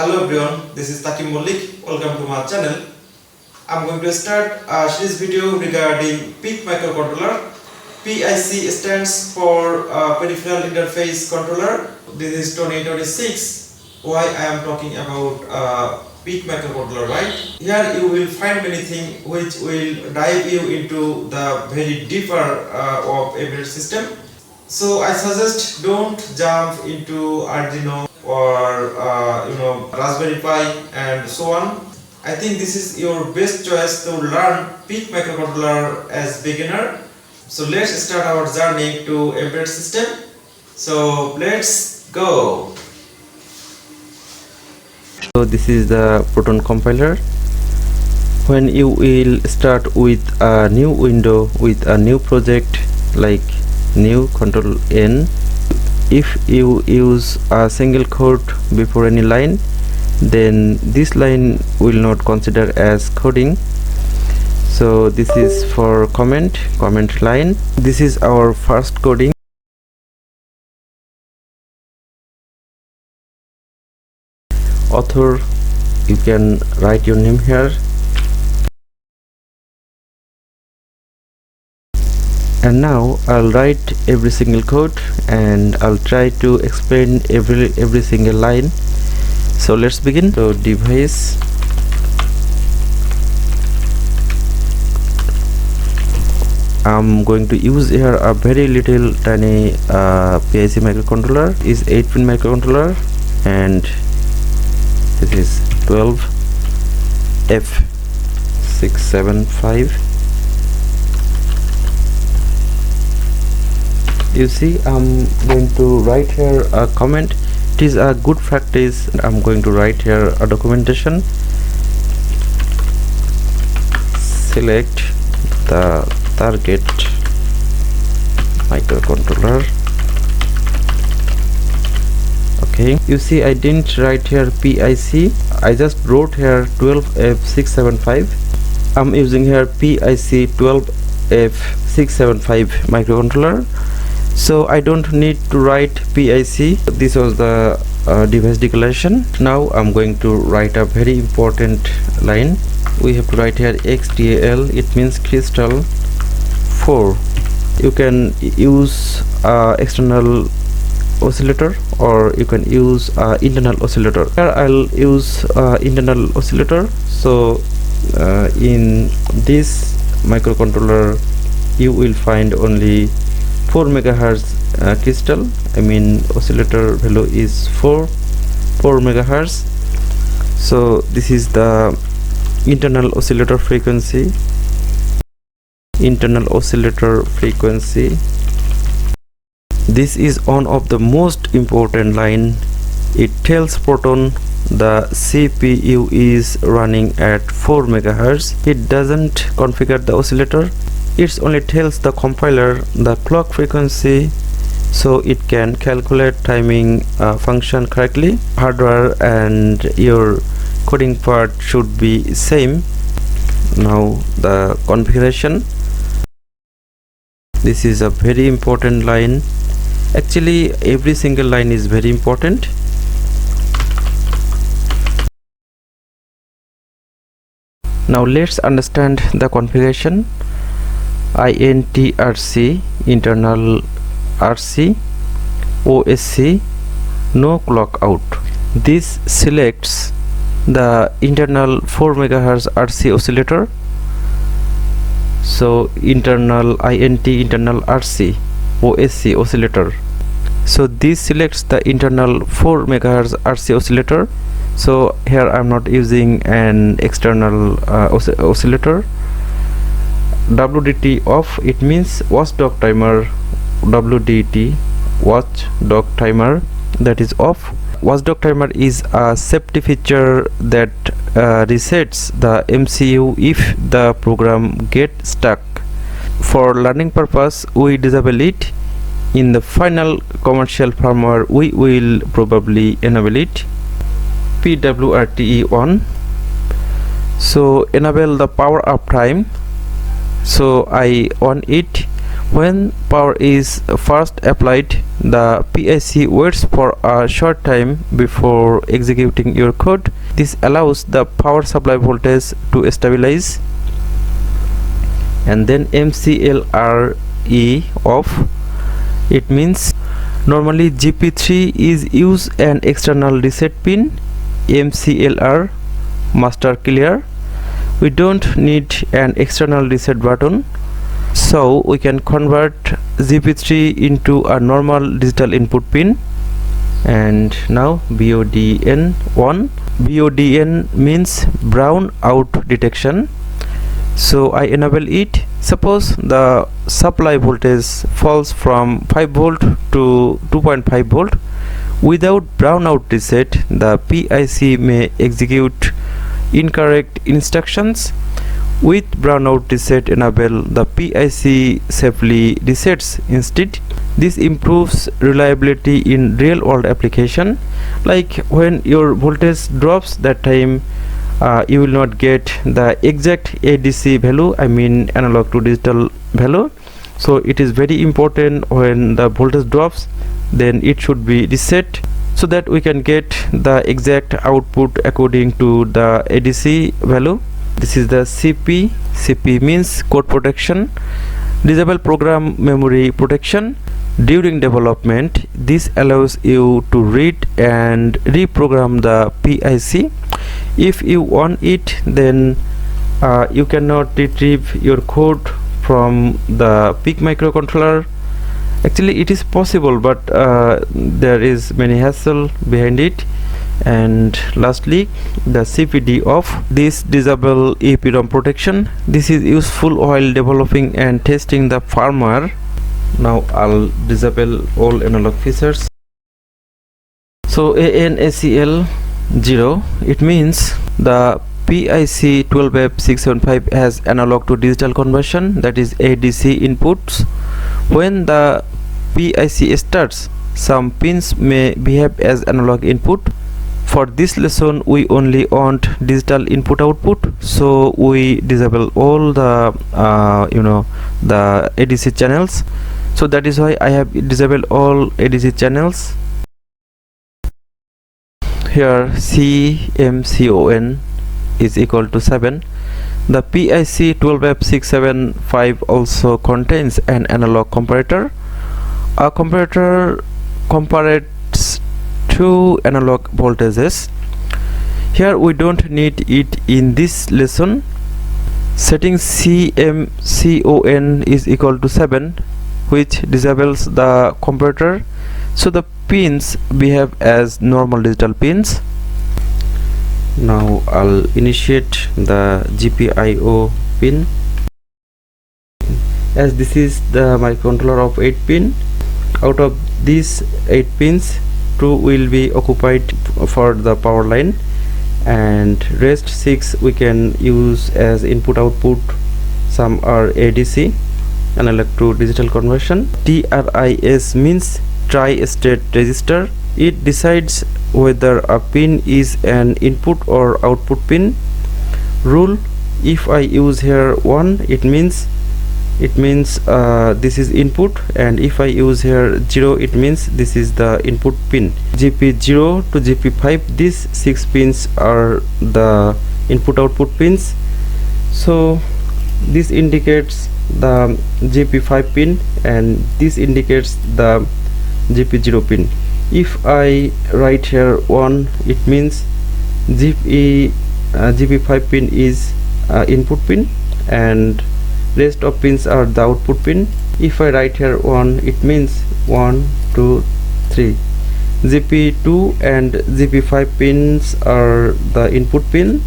Hello everyone, this is Takim Mallick. Welcome to my channel. I'm going to start a series video regarding PIC Microcontroller. PIC stands for Peripheral Interface Controller. This is 2026. Why I am talking about PIC Microcontroller, right? Here you will find many things which will dive you into the very deeper of embedded system. So I suggest don't jump into Arduino or Raspberry Pi and so on. I think this is your best choice to learn PIC microcontroller as beginner. So let's start our journey to embedded system. So let's go. So this is the Proton compiler. When you will start with a new window with a new project like new Control N, if you use a single quote before any line, then this line will not consider as coding. So this is for comment line. This is our first coding. Author, you can write your name here. And now I'll write every single code and I'll try to explain every single line. So let's begin. So device, I'm going to use here a very little tiny PIC microcontroller. Is 8-pin microcontroller, and this is 12F675. You see, I'm going to write here a comment. It is a good practice. I'm going to write here a documentation. Select the target microcontroller. Okay, you see I didn't write here PIC, I just wrote here 12F675. I'm using here PIC 12F675 microcontroller, so I don't need to write PIC. This was the device declaration. Now I'm going to write a very important line. We have to write here XTAL, it means crystal 4. You can use external oscillator or you can use internal oscillator. Here I'll use internal oscillator. So in this microcontroller you will find only 4 megahertz crystal. I mean oscillator value is 4 megahertz. So this is the internal oscillator frequency. This is one of the most important line. It tells Proton the CPU is running at 4 megahertz. It doesn't configure the oscillator. It only tells the compiler the clock frequency, so it can calculate timing function correctly. Hardware and your coding part should be same. Now the configuration. This is a very important line. Actually every single line is very important. Now let's understand the configuration. INTRC, internal RC, OSC, no clock out. This selects the internal 4 megahertz RC oscillator. So internal INT, internal RC, OSC oscillator. So this selects the internal 4 megahertz RC oscillator. So here I'm not using an external oscillator. WDT off, it means watchdog timer. WDT, watchdog timer, that is off. Watchdog timer is a safety feature that resets the MCU if the program gets stuck. For learning purpose we disable it. In the final commercial firmware we will probably enable it. PWRTE on. So enable the power up time. So I on it when power is first applied the PIC waits for a short time before executing your code. This allows the power supply voltage to stabilize. And then MCLRE off. It means normally GP3 is use an external reset pin. MCLR master clear. We don't need an external reset button, so we can convert GP3 into a normal digital input pin. And now BODN 1. BODN means brown out detection, so I enable it. Suppose the supply voltage falls from 5 volt to 2.5 volt. Without brownout reset, the PIC may execute incorrect instructions. With brownout reset enable, the PIC safely resets instead. This improves reliability in real world application, like when your voltage drops, that time you will not get the exact ADC value, I mean analog to digital value. So it is very important when the voltage drops, then it should be reset, so that we can get the exact output according to the ADC value. This is the CP. CP means code protection, disable program memory protection. During development, this allows you to read and reprogram the PIC. If you want it, then you cannot retrieve your code from the PIC microcontroller. Actually it is possible, but there is many hassle behind it. And lastly, the CPD off. This disable EEPROM protection. This is useful while developing and testing the firmware. Now I'll disable all analog features. So ANACL 0, it means the PIC 12F675 has analog to digital conversion, that is ADC inputs. When the PIC starts, some pins may behave as analog input. For this lesson we only want digital input output, so we disable all the the ADC channels. So that is why I have disabled all ADC channels. Here CMCON is equal to 7. The PIC 12F675 also contains an analog comparator. A comparator comparates two analog voltages. Here we don't need it in this lesson. Setting CMCON is equal to 7, which disables the comparator, so the pins behave as normal digital pins. Now I'll initiate the GPIO pin. As this is the microcontroller of 8 pin, out of these 8 pins, 2 will be occupied for the power line, and rest 6 we can use as input output. Some are ADC, analog to digital conversion. TRIS means tri-state register. It decides whether a pin is an input or output pin. Rule: if I use here 1, it means this is input, and if I use here 0, it means this is the input pin. GP0 to GP5, these 6 pins are the input output pins. So this indicates the GP5 pin, and this indicates the GP0 pin. If I write here 1, it means GP5 pin is input pin, and rest of pins are the output pin. If I write here 1, it means 1, 2, 3. GP2 and GP5 pins are the input pin.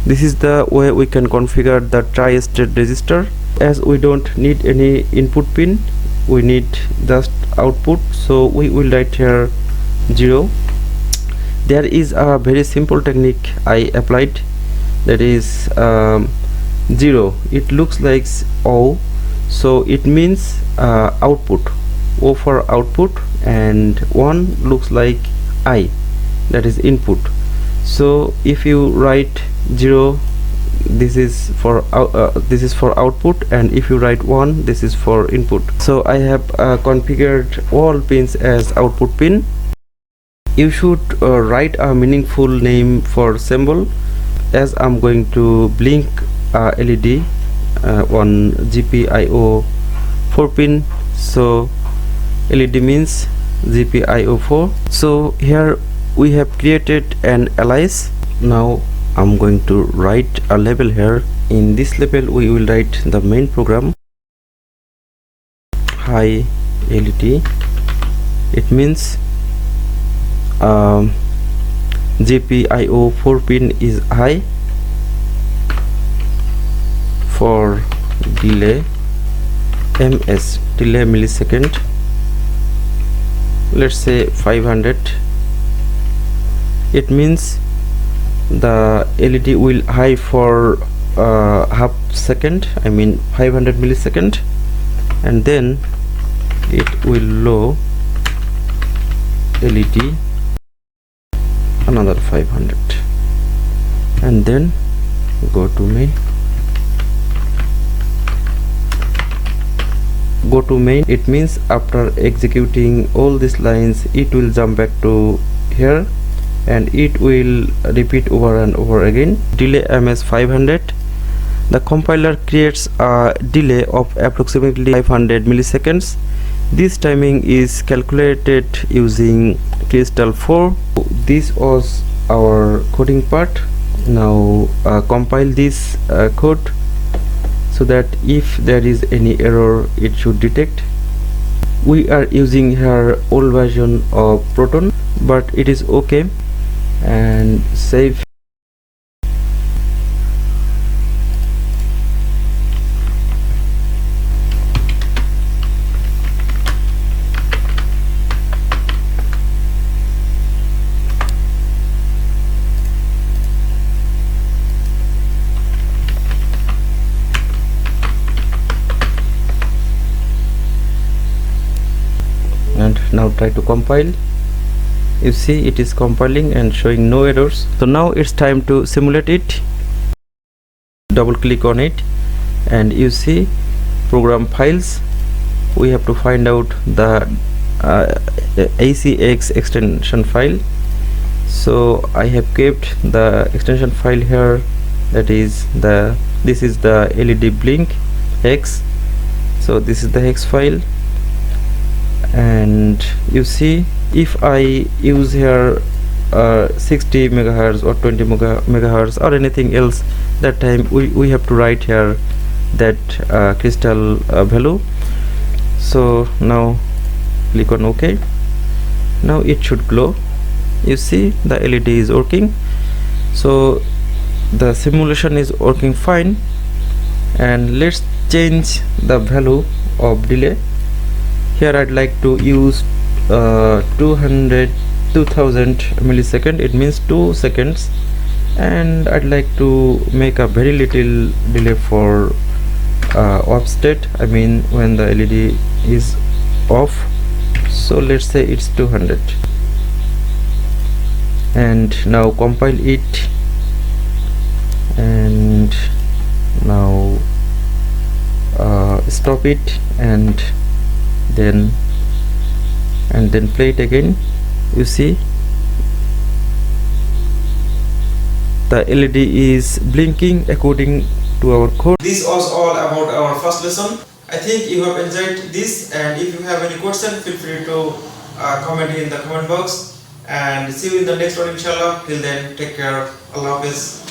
This is the way we can configure the tri-state register. As we don't need any input pin, we need just output, so we will write here 0. There is a very simple technique I applied, that is 0, it looks like O, so it means output, O for output, and 1 looks like I, that is input. So if you write 0, this is for output, and if you write 1, this is for input. So I have configured all pins as output pin. You should write a meaningful name for symbol, as I'm going to blink LED on GPIO 4 pin. So LED means GPIO 4. So here we have created an alias. Now I'm going to write a label here. In this label we will write the main program, high LED. It means GPIO 4 pin is high. For delay ms, delay millisecond, let's say 500. It means the LED will high for half second, I mean 500 millisecond, and then it will low LED another 500, and then go to main. Go to main, it means after executing all these lines it will jump back to here and it will repeat over and over again. Delay ms 500. The compiler creates a delay of approximately 500 milliseconds. This timing is calculated using Crystal 4. This was our coding part. Now compile this code so that if there is any error it should detect. We are using here old version of Proton, but it is okay, and save. And now try to compile. You see it is compiling and showing no errors. So now it's time to simulate it. Double click on it and you see program files. We have to find out the ACX extension file. So I have kept the extension file here, that is this is the LED blink hex. So this is the hex file, and you see if I use here 60 megahertz or 20 megahertz or anything else, that time we have to write here that crystal value. So now click on OK. Now it should glow. You see the LED is working. So the simulation is working fine, and let's change the value of delay. Here I'd like to use 2000 millisecond, it means 2 seconds, and I'd like to make a very little delay for off state, I mean when the LED is off. So let's say it's 200, and now compile it, and now stop it, and then play it again. You see the LED is blinking according to our code. This was all about our first lesson. I think you have enjoyed this, and if you have any question, feel free to comment in the comment box, and see you in the next one inshallah. Till then, take care. Allah Hafiz.